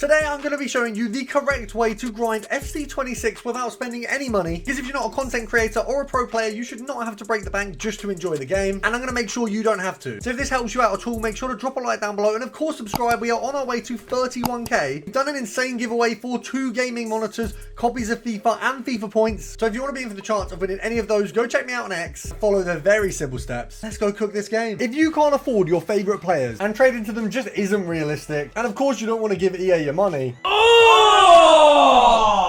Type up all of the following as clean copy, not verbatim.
Today I'm going to be showing you the correct way to grind FC26 without spending any money, because if you're not a content creator or a pro player, you should not have to break the bank just to enjoy the game, and I'm going to make sure you don't have to. So if this helps you out at all, make sure to drop a like down below, and of course subscribe. We are on our way to 31k. We've done an insane giveaway for 2 gaming monitors, copies of FIFA and FIFA points. So if you want to be in for the chance of winning any of those, go check me out on X, follow the very simple steps. Let's go cook this game. If you can't afford your favorite players and trading to them just isn't realistic, and of course you don't want to give EA your money,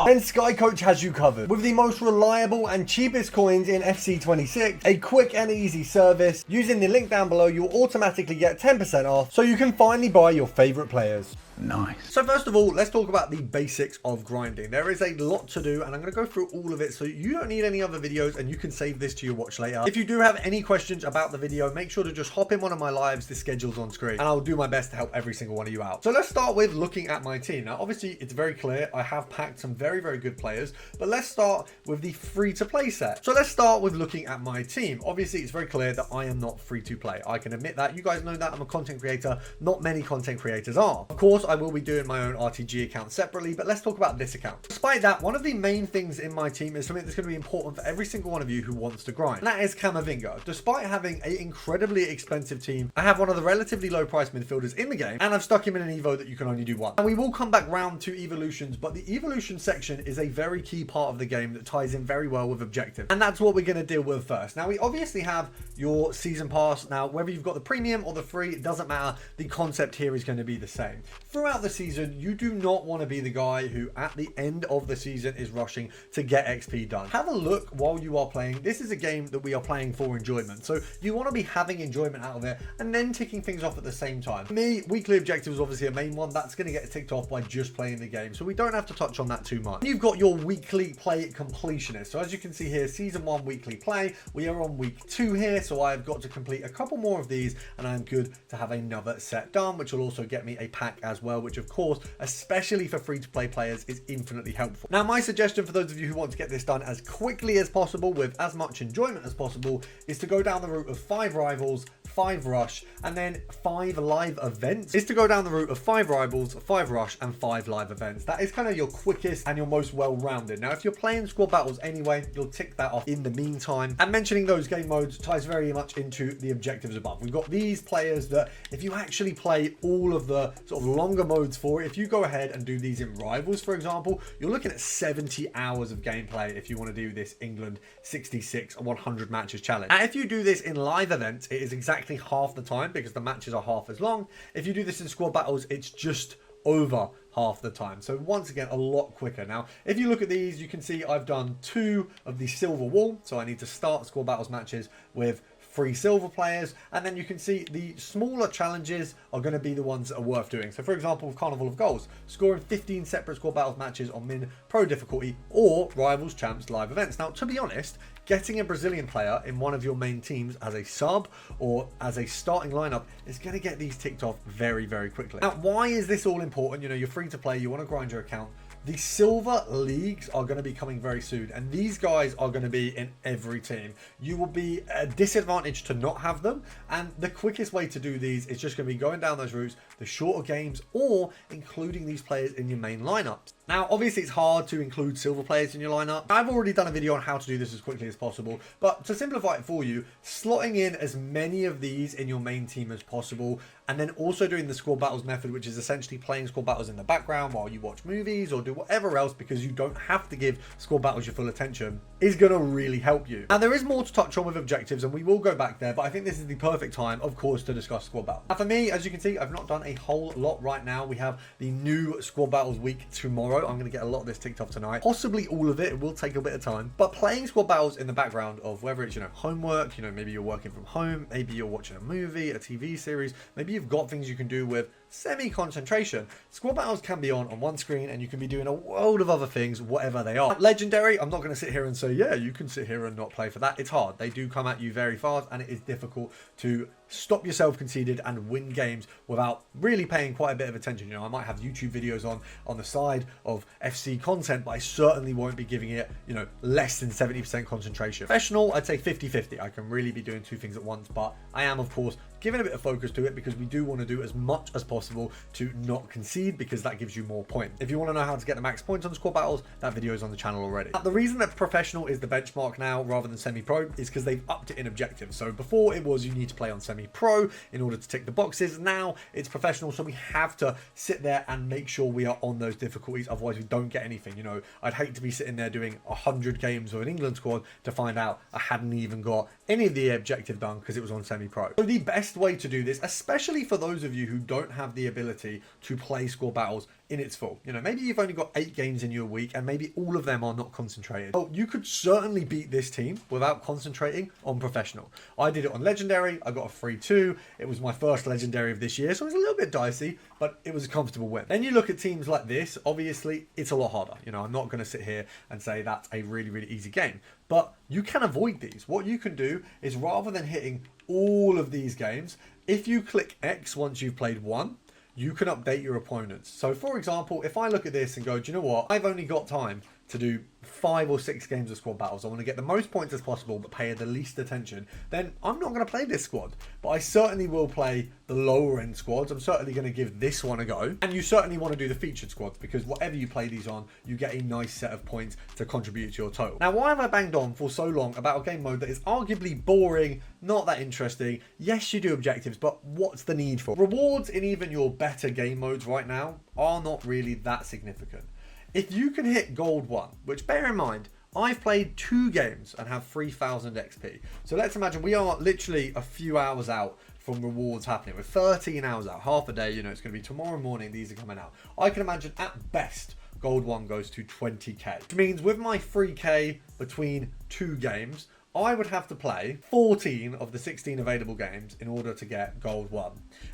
then Sky Coach has you covered with the most reliable and cheapest coins in FC26, a quick and easy service. Using the link down below, you'll automatically get 10% off, so you can finally buy your favorite players. Nice. So first of all, let's talk about the basics of grinding. There is a lot to do, and I'm going to go through all of it, so you don't need any other videos and you can save this to your watch later. If you do have any questions about the video, make sure to just hop in one of my lives. The schedule's on screen, and I'll do my best to help every single one of you out. So let's start with looking at my team. Now, obviously, it's very clear I have packed some very, very good players, but let's start with the free-to-play set. So let's start with looking at my team. Obviously, it's very clear that I am not free-to-play. I can admit that. You guys know that I'm a content creator. Not many content creators are. Of course, I will be doing my own RTG account separately, but let's talk about this account. Despite that, one of the main things in my team is something that's going to be important for every single one of you who wants to grind, and that is Camavinga. Despite having an incredibly expensive team, I have one of the relatively low price midfielders in the game, and I've stuck him in an evo that you can only do one. And we will come back round to evolutions, but the evolution section is a very key part of the game that ties in very well with objectives, and that's what we're going to deal with first. Now, we obviously have your season pass. Now, whether you've got the premium or the free, it doesn't matter. The concept here is going to be the same. Throughout the season, you do not want to be the guy who at the end of the season is rushing to get XP done. Have a look while you are playing. This is a game that we are playing for enjoyment, so you want to be having enjoyment out of it and then ticking things off at the same time. For me, weekly objectives is obviously a main one. That's going to get ticked off by just playing the game, so we don't have to touch on that too much. You've got your weekly play completionist. So as you can see here, season 1 weekly play, we are on week 2 here, so I've got to complete a couple more of these and I'm good to have another set done, which will also get me a pack as well, which of course, especially for free-to-play players, is infinitely helpful. Now, my suggestion for those of you who want to get this done as quickly as possible with as much enjoyment as possible is to go down the route of 5 rivals, 5 rush, and then 5 live events. Is to go down the route of 5 rivals, 5 rush, and 5 live events. That is kind of your quickest and your most well-rounded. Now, if you're playing squad battles anyway, you'll tick that off in the meantime. And mentioning those game modes ties very much into the objectives above. We've got these players that if you actually play all of the sort of longer modes for it, if you go ahead and do these in rivals, for example, you're looking at 70 hours of gameplay if you want to do this England 66 or 100 matches challenge. And if you do this in live events, it is exactly half the time because the matches are half as long. If you do this in squad battles, it's just over half the time. So once again, a lot quicker. Now, if you look at these, you can see I've done 2 of the silver wall. So I need to start squad battles matches with 3 silver players, and then you can see the smaller challenges are going to be the ones that are worth doing. So for example, with Carnival of Goals, scoring 15 separate squad battles matches on min pro difficulty, or rivals champs live events. Now, to be honest, getting a Brazilian player in one of your main teams as a sub or as a starting lineup is going to get these ticked off very, very quickly. Now, why is this all important? You know, you're free to play, you want to grind your account. The silver leagues are going to be coming very soon, and these guys are going to be in every team. You will be a disadvantage to not have them, and the quickest way to do these is just going to be going down those routes, the shorter games, or including these players in your main lineups. Now, obviously, it's hard to include silver players in your lineup. I've already done a video on how to do this as quickly as possible, but to simplify it for you, slotting in as many of these in your main team as possible, and then also doing the squad battles method, which is essentially playing squad battles in the background while you watch movies or do whatever else, because you don't have to give squad battles your full attention, is going to really help you. Now, there is more to touch on with objectives, and we will go back there, but I think this is the perfect time, of course, to discuss squad battles. Now, for me, as you can see, I've not done a whole lot right now. We have the new squad battles week tomorrow. I'm going to get a lot of this ticked off tonight, possibly all of it. It will take a bit of time, but playing squad battles in the background of whether it's, you know, homework, you know, maybe you're working from home, maybe you're watching a movie, a TV series, maybe you've got things you can do with semi-concentration. Squad battles can be on one screen, and you can be doing a world of other things, whatever they are. Legendary, I'm not going to sit here and say, yeah, you can sit here and not play for that. It's hard. They do come at you very fast, and it is difficult to stop yourself conceded and win games without really paying quite a bit of attention. You know, I might have YouTube videos on the side of FC content, but I certainly won't be giving it, you know, less than 70% concentration. Professional, I'd say 50-50. I can really be doing 2 things at once, but I am, of course, giving a bit of focus to it because we do want to do as much as possible possible to not concede, because that gives you more points. If you want to know how to get the max points on squad battles, that video is on the channel already. Now, the reason that professional is the benchmark now rather than semi-pro is because they've upped it in objectives. So before it was you need to play on semi-pro in order to tick the boxes. Now it's professional, so we have to sit there and make sure we are on those difficulties, otherwise we don't get anything. You know, I'd hate to be sitting there doing 100 games with an England squad to find out I hadn't even got any of the objective done because it was on semi-pro. So the best way to do this, especially for those of you who don't have the ability to play squad battles in its full, you know, maybe you've only got 8 games in your week and maybe all of them are not concentrated. Well, you could certainly beat this team without concentrating on professional. I did it on legendary. I got a 3-2. It was my first legendary of this year, so it was a little bit dicey, but it was a comfortable win. Then you look at teams like this, obviously it's a lot harder. You know, I'm not going to sit here and say that's a really, really easy game, but you can avoid these. What you can do is, rather than hitting all of these games, if you click X once you've played one, you can update your opponents. So for example, if I look at this and go, do you know what? I've only got time to do 5 or 6 games of squad battles. I want to get the most points as possible, but pay the least attention. Then I'm not going to play this squad, but I certainly will play the lower end squads. I'm certainly going to give this one a go. And you certainly want to do the featured squads, because whatever you play these on, you get a nice set of points to contribute to your total. Now, why have I banged on for so long about a game mode that is arguably boring, not that interesting? Yes, you do objectives, but what's the need for? Rewards in even your better game modes right now are not really that significant. If you can hit gold 1, which, bear in mind, I've played 2 games and have 3,000 XP. So let's imagine we are literally a few hours out from rewards happening. We're 13 hours out, half a day. You know, it's going to be tomorrow morning. These are coming out. I can imagine at best, gold 1 goes to 20k. Which means with my 3k between 2 games, I would have to play 14 of the 16 available games in order to get gold 1.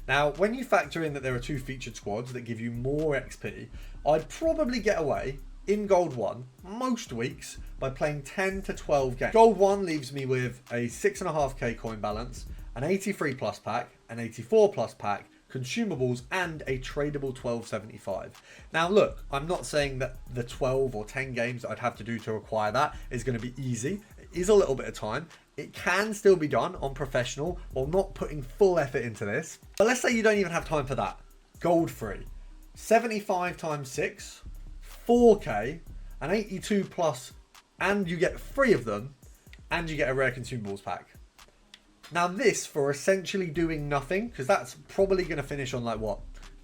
Now, when you factor in that there are 2 featured squads that give you more XP, I'd probably get away in gold 1 most weeks by playing 10 to 12 games. Gold 1 leaves me with a 6.5k coin balance, an 83 plus pack, an 84 plus pack, consumables, and a tradable 1275. Now look, I'm not saying that the 12 or 10 games that I'd have to do to acquire that is going to be easy. It is a little bit of time. It can still be done on professional while not putting full effort into this. But let's say you don't even have time for that. Gold 3, 75 times 6, 4k, an 82 plus, and you get 3 of them, and you get a rare consumables pack. Now this, for essentially doing nothing, because that's probably going to finish on like what,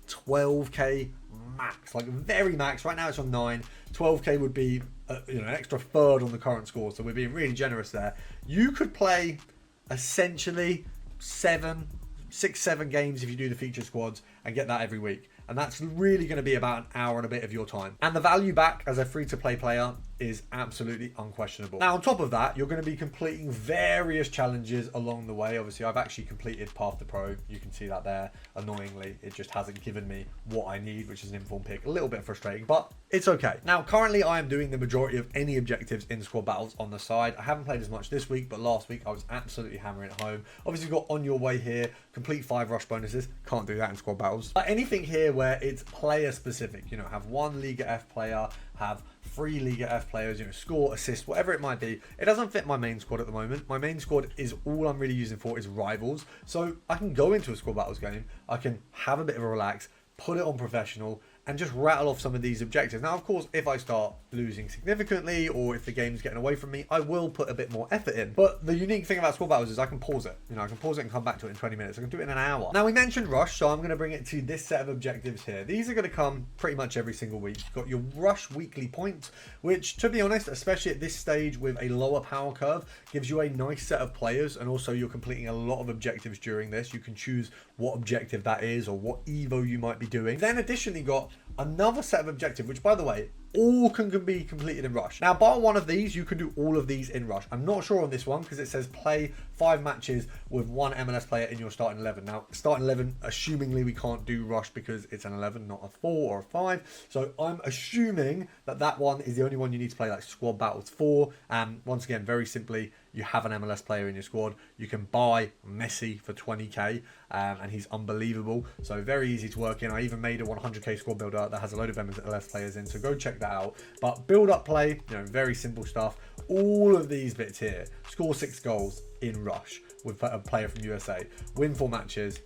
12k max, like very max. Right now it's on 9. 12k would be you know, an extra third on the current score, so we're being really generous there. You could play essentially 6-7 games if you do the feature squads and get that every week. And that's really going to be about an hour and a bit of your time. And the value back as a free-to-play player is absolutely unquestionable. Now, on top of that, you're going to be completing various challenges along the way. Obviously, I've actually completed Path to Pro. You can see that there. Annoyingly, it just hasn't given me what I need, which is an informed pick. A little bit frustrating, but it's okay. Now, currently, I am doing the majority of any objectives in squad battles on the side. I haven't played as much this week, but last week I was absolutely hammering it home. Obviously, you've got On Your Way here, complete 5 rush bonuses. Can't do that in squad battles. But anything here where it's player specific, you know, have 1 Liga F player, have 3 Liga F players, you know, score, assist, whatever it might be. It doesn't fit my main squad at the moment. My main squad is all I'm really using for is rivals. So I can go into a squad battles game, I can have a bit of a relax, put it on professional, and just rattle off some of these objectives. Now, of course, if I start losing significantly or if the game's getting away from me, I will put a bit more effort in. But the unique thing about squad battles is I can pause it. You know, I can pause it and come back to it in 20 minutes. I can do it in an hour. Now, we mentioned rush, so I'm going to bring it to this set of objectives here. These are going to come pretty much every single week. You've got your rush weekly points, which, to be honest, especially at this stage with a lower power curve, gives you a nice set of players, and also you're completing a lot of objectives during this. You can choose what objective that is or what Evo you might be doing. Then additionally got another set of objectives, which, by the way, all can be completed in rush. Now, bar one of these, you can do all of these in rush. I'm not sure on this one because it says play 5 matches with 1 MLS player in your starting 11. Now, starting 11, assumingly we can't do rush because it's an 11, not a 4 or a 5. So I'm assuming that that one is the only one you need to play like squad battles for. And once again, very simply, you have an MLS player in your squad. You can buy Messi for 20k, and he's unbelievable. So very easy to work in. I even made a 100k squad builder that has a load of MLS players in. So go check that out. But build up play, you know, very simple stuff. All of these bits here. Score 6 goals in rush with a player from USA. Win 4 matches.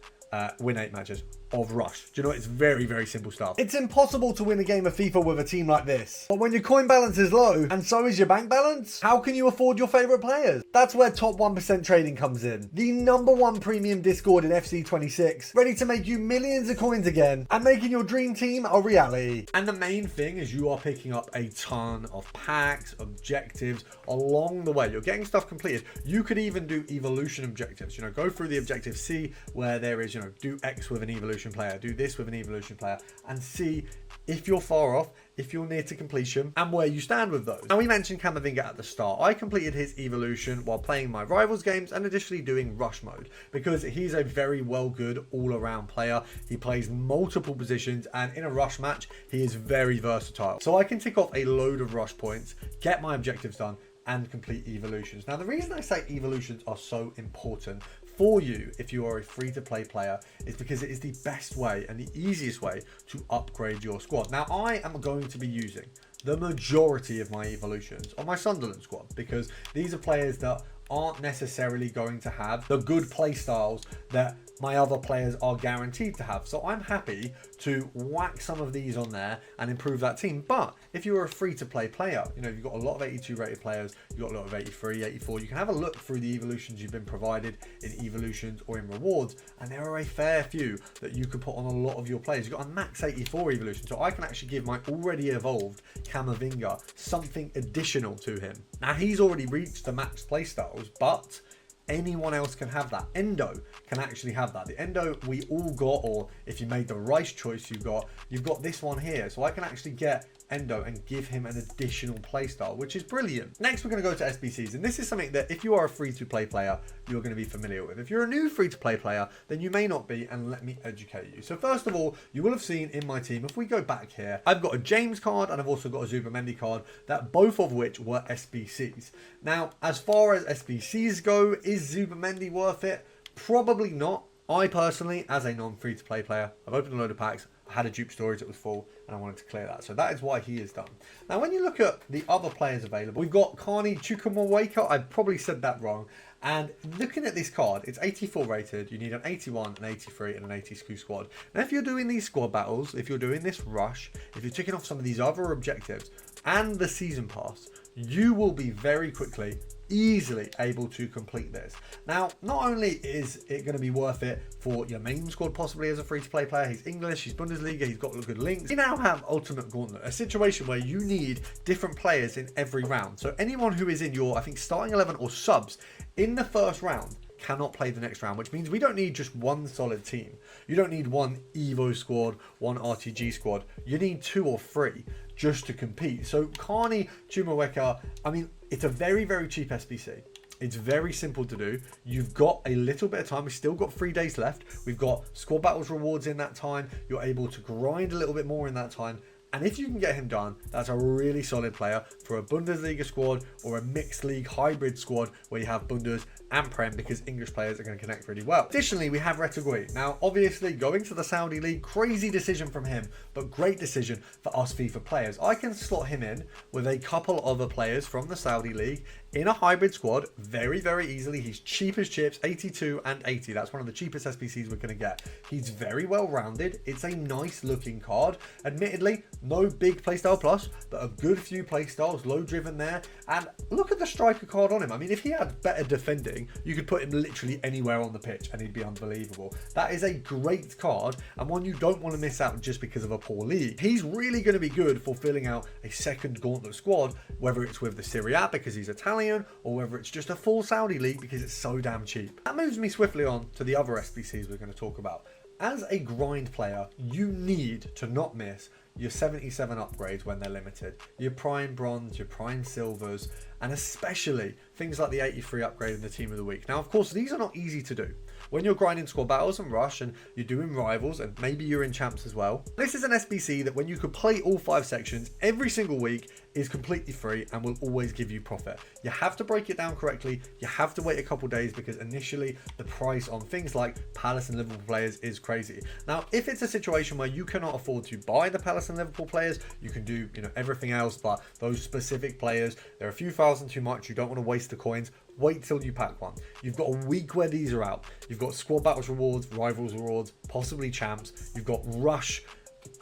Win 8 matches. of Rush. Do you know, it's very, very simple stuff. It's impossible to win a game of FIFA with a team like this. But when your coin balance is low, and so is your bank balance, how can you afford your favorite players? That's where top 1% trading comes in. The #1 premium Discord in FC26, ready to make you millions of coins again, and making your dream team a reality. And the main thing is you are picking up a ton of packs, objectives along the way. You're getting stuff completed. You could even do evolution objectives. You know, go through the objective, see where there is, you know, do X with an evolution player, do this with an evolution player, and see if you're far off, if you're near to completion, and where you stand with those. Now, we mentioned Camavinga at the start. I completed his evolution while playing my rivals games and additionally doing rush mode, because he's a very well good all-around player. He plays multiple positions, and in a rush match he is very versatile. So I can tick off a load of rush points, get my objectives done, and complete evolutions. Now, the reason I say evolutions are so important for you if you are a free-to-play player is because it is the best way and the easiest way to upgrade your squad. Now, I am going to be using the majority of my evolutions on my Sunderland squad, because these are players that aren't necessarily going to have the good play styles that my other players are guaranteed to have. So I'm happy to whack some of these on there and improve that team. But if you're a free-to-play player, you know, you've got a lot of 82 rated players, you've got a lot of 83, 84, you can have a look through the evolutions you've been provided in evolutions or in rewards, and there are a fair few that you could put on a lot of your players. You've got a max 84 evolution, so I can actually give my already evolved Camavinga something additional to him. Now, he's already reached the max play styles, but anyone else can have that. Endo can actually have that. The Endo we all got, or if you made the Rice choice, you've got this one here. So I can actually get Endo and give him an additional playstyle, which is brilliant. Next, we're going to go to SBCs, and this is something that if you are a free-to-play player, you're going to be familiar with. If you're a new free-to-play player, then you may not be, and let me educate you. So first of all, you will have seen in my team, if we go back here, I've got a James card and I've also got a Zubamendi card, that both of which were SBCs. Now, as far as SBCs go, is Zubamendi worth it? Probably not. I personally, as a non-free-to-play player, I've opened a load of packs, I had a dupe storage that was full, and I wanted to clear that. So that is why he is done. Now, when you look at the other players available, we've got Carney Chukwuemeka. I probably said that wrong. And looking at this card, it's 84 rated. You need an 81, an 83, and an 80 SKU squad. Now, if you're doing these squad battles, if you're doing this rush, if you're ticking off some of these other objectives and the season pass, you will be very quickly, easily able to complete this. Now, not only is it going to be worth it for your main squad, possibly as a free-to-play player, he's English, he's Bundesliga, he's got good links. You now have Ultimate Gauntlet, a situation where you need different players in every round. So anyone who is in your, I think, starting 11 or subs in the first round cannot play the next round, which means we don't need just one solid team. You don't need one Evo squad, one RTG squad. You need 2 or 3 just to compete. So Carney Chukwuemeka, I mean, it's a very, very cheap SBC. It's very simple to do. You've got a little bit of time. We've still got 3 days left. We've got squad battles rewards in that time. You're able to grind a little bit more in that time. And if you can get him done, that's a really solid player for a Bundesliga squad or a mixed league hybrid squad where you have Bundes and Prem, because English players are going to connect really well. Additionally, we have Retegui. Now, obviously, going to the Saudi League, crazy decision from him, but great decision for us FIFA players. I can slot him in with a couple other players from the Saudi League in a hybrid squad very, very easily. He's cheap as chips, 82 and 80. That's one of the cheapest SBCs we're going to get. He's very well rounded. It's a nice looking card. Admittedly, no big playstyle plus, but a good few playstyles, low driven there. And look at the striker card on him. I mean, if he had better defending, you could put him literally anywhere on the pitch and he'd be unbelievable. That is a great card, and one you don't want to miss out just because of a poor league. He's really going to be good for filling out a second gauntlet squad, whether it's with the Serie A because he's Italian, or whether it's just a full Saudi league because it's so damn cheap. That moves me swiftly on to the other SBCs we're going to talk about. As a grind player, you need to not miss your 77 upgrades when they're limited, your prime bronze, your prime silvers, and especially things like the 83 upgrade in the team of the week. Now, of course, these are not easy to do. When you're grinding squad battles and rush, and you're doing rivals, and maybe you're in champs as well, this is an SBC that when you could play all 5 sections every single week, is completely free and will always give you profit. You have to break it down correctly. You have to wait a couple days because initially the price on things like Palace and Liverpool players is crazy. Now, if it's a situation where you cannot afford to buy the Palace and Liverpool players, you can do, you know, everything else, but those specific players, they're a few thousand too much. You don't want to waste the coins. Wait till you pack one. You've got a week where these are out. You've got squad battles rewards, rivals rewards, possibly champs. You've got rush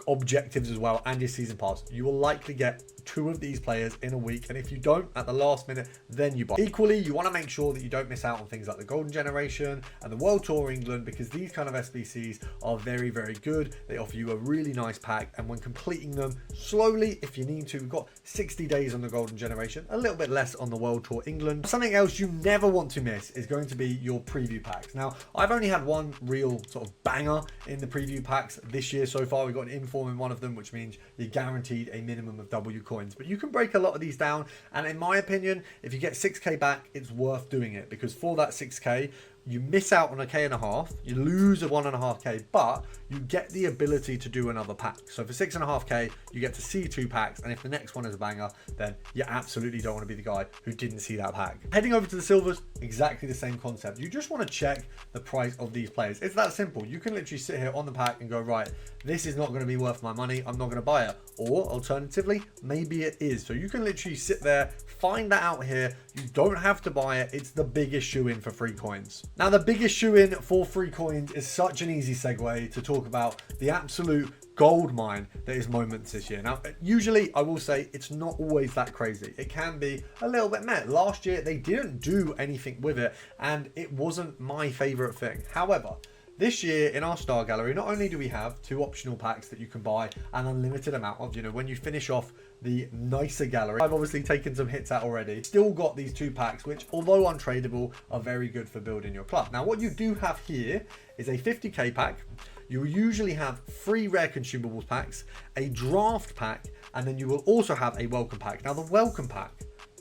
objectives as well, and your season pass. You will likely get 2 of these players in a week, and if you don't at the last minute, then you buy. Equally, you want to make sure that you don't miss out on things like the Golden Generation and the World Tour England, because these kind of SBCs are very, very good. They offer you a really nice pack, and when completing them slowly, if you need to, we've got 60 days on the Golden Generation, a little bit less on the World Tour England. Something else you never want to miss is going to be your preview packs. Now, I've only had one real sort of banger in the preview packs this year so far. We got an inform in one of them, which means you're guaranteed a minimum of W coins, but you can break a lot of these down, and in my opinion, if you get 6k back, it's worth doing it, because for that 6k you miss out on a K1.5, you lose a 1.5k, but you get the ability to do another pack. So for 6.5k, you get to see 2 packs, and if the next one is a banger, then you absolutely don't want to be the guy who didn't see that pack. Heading over to the silvers, exactly the same concept. You just want to check the price of these players. It's that simple. You can literally sit here on the pack and go, right, this is not going to be worth my money, I'm not going to buy it. Or alternatively, maybe it is. So you can literally sit there, find that out here. You don't have to buy it. It's the biggest shoe-in for free coins. Now, the biggest shoe-in for free coins is such an easy segue to talk about the absolute gold mine that is Moments this year. Now, usually I will say it's not always that crazy. It can be a little bit meh. Last year, they didn't do anything with it, and it wasn't my favorite thing. However, this year in our star gallery, not only do we have 2 optional packs that you can buy an unlimited amount of, you know, when you finish off the nicer gallery. I've obviously taken some hits out already. Still got these 2 packs, which although untradeable, are very good for building your club. Now, what you do have here is a 50k pack. You will usually have 3 rare consumables packs, a draft pack, and then you will also have a welcome pack. Now, the welcome pack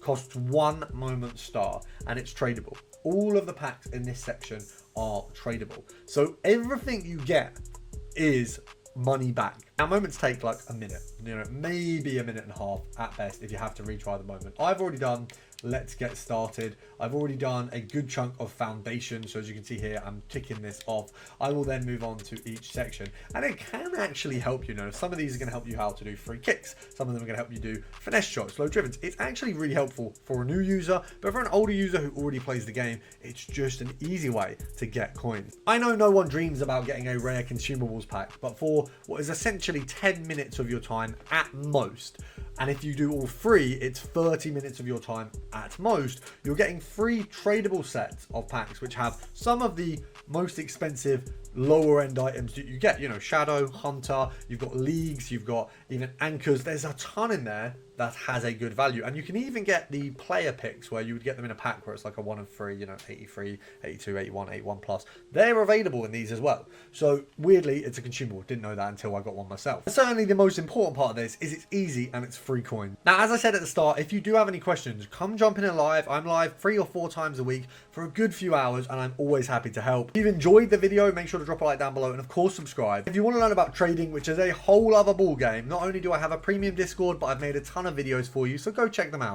costs 1 moment star, and it's tradable. All of the packs in this section are tradable. So everything you get is money back. Now, moments take like a minute, you know, maybe a minute and a half at best if you have to retry the moment. I've already done let's get started. I've already done a good chunk of foundation, so as you can see here, I'm ticking this off. I will then move on to each section, and it can actually help you. Know, some of these are going to help you how to do free kicks, some of them are going to help you do finesse shots, slow drivens. It's actually really helpful for a new user, but for an older user who already plays the game, it's just an easy way to get coins. I know no one dreams about getting a rare consumables pack, but for what is essentially 10 minutes of your time at most, and if you do all 3, it's 30 minutes of your time at most, you're getting 3 tradable sets of packs, which have some of the most expensive lower end items that you get. You know, Shadow, Hunter, you've got leagues, you've got even anchors. There's a ton in there that has a good value, and you can even get the player picks where you would get them in a pack where it's like a 1 of 3, you know, 83, 82, 81, 81 plus. They're available in these as well. So weirdly, it's a consumable. Didn't know that until I got one myself. Certainly the most important part of this is it's easy and it's free coin. Now, as I said at the start, if you do have any questions, come jump in live. I'm live 3 or 4 times a week for a good few hours, and I'm always happy to help. If you've enjoyed the video, make sure to drop a like down below, and of course subscribe. If you want to learn about trading, which is a whole other ball game, not only do I have a premium Discord, but I've made a ton of videos for you, so go check them out.